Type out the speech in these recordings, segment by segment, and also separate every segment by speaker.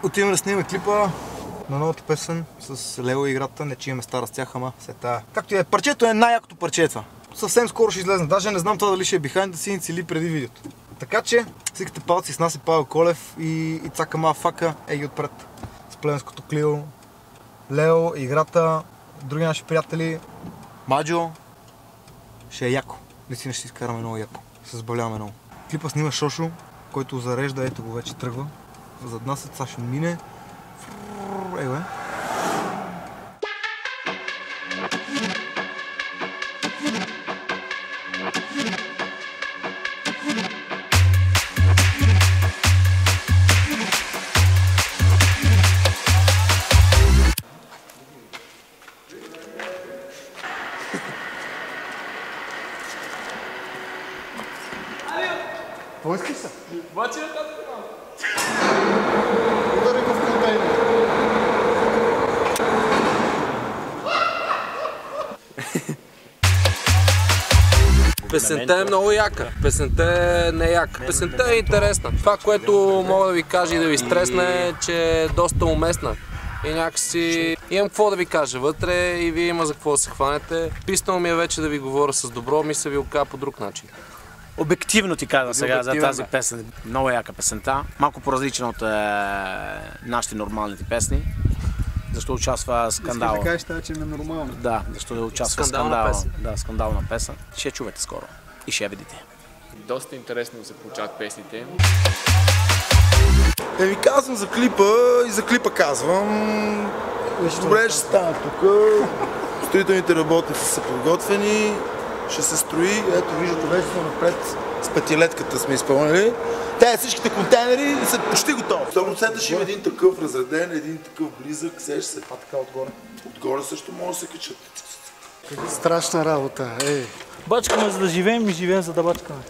Speaker 1: Отиваме да снимаме клипа на новата песен с Лео и играта. Не че имаме стара с тях, ама се тая. Както и е, парчето е най-якото парче това. Съвсем скоро ще излезне. Даже не знам това дали ще е behind the scenes или преди видеото. Така че, свикате палци, с нас е Павел Колев и Цака Мафака, еги отпред с племенското Клио, Лео, играта, други наши приятели, Маджо. Ще е яко. Наистина ще си изкараме много яко. Се забавляваме много. Клипа снима Шошо, който зарежда, ето го вече тръгва. Зад нас сега ще мине. Ева. Какво искаш са?
Speaker 2: Бачи на тази канал.
Speaker 1: Удари го в контейнер.
Speaker 2: Песента е много яка. Песента е не яка. Песента е интересна. Това, което мога да ви кажа и да ви стресна е, че е доста уместна. И някакси имам какво да ви кажа вътре и вие има за какво да се хванете. Писнало ми е вече да ви говоря с добро, ми се ви окажа по друг начин.
Speaker 3: Обективно ти казвам сега за тази песен. Много яка песента. Малко по-различна от нашите нормалните песни. Защо участва скандал.
Speaker 4: Искаш да кажеш тази, че е нормално.
Speaker 3: Да, защото участва скандал. Да, скандална песен. Ще я чувате скоро и ще я видите.
Speaker 5: Доста интересно се получават песните.
Speaker 6: Ви казвам за клипа и за клипа казвам. Добре ще стане тук. Строителните работници са подготвени. Ще се строи. Ето виждате, вече сме напред с петилетката сме изпълнили. Те всичките контейнери са почти готови. 100% ще има един такъв разреден, един такъв близък. Сеш се.
Speaker 1: А така отгоре.
Speaker 6: Отгоре също може да се качат.
Speaker 4: Страшна работа. Ей.
Speaker 7: Бачкаме за да живеем и живеем за да бачкаме.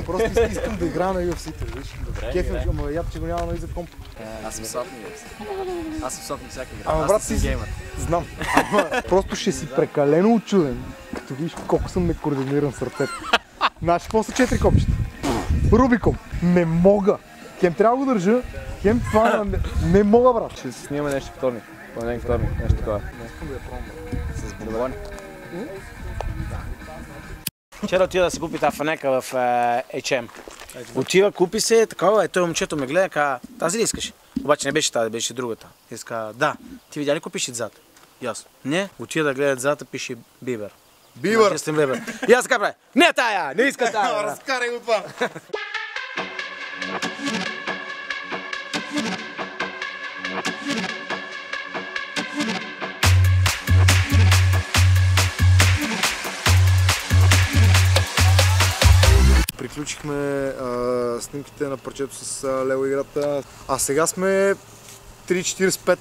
Speaker 1: Просто искам да играя на UFC-те, виж. Кефим, ама яб, че го няма и за комп.
Speaker 5: Аз съм сотник. Аз съм сотник всяка игра.
Speaker 1: Ама брат, си знам. Ама просто ще си прекалено учуден, като видиш колко съм некоординиран с ръцете. Знаеш какво са 4 копчета? Рубиком. Не мога. Хем трябва да го държа, хем това не мога, брат.
Speaker 5: Ще си снимаме нещо вторник. Понеделник, вторник, нещо такова. Не искам да я пробвам. С бомбони.
Speaker 3: Вчера отида да си купи тази фанека в H&M. Отива, купи се, такова, той момчето ме гледа, каза, тази ли искаш? Обаче не беше тази, беше другата. Иска, да. Ти видя ли какво пише зад? Ясно. Не, отида да гледат зад, пише Бибер.
Speaker 6: Бибър!
Speaker 3: И аз така правя, не тая, не иска тая.
Speaker 6: Разкарай го това!
Speaker 1: Приключихме снимките на парчето с Лео играта, а сега сме 3:45.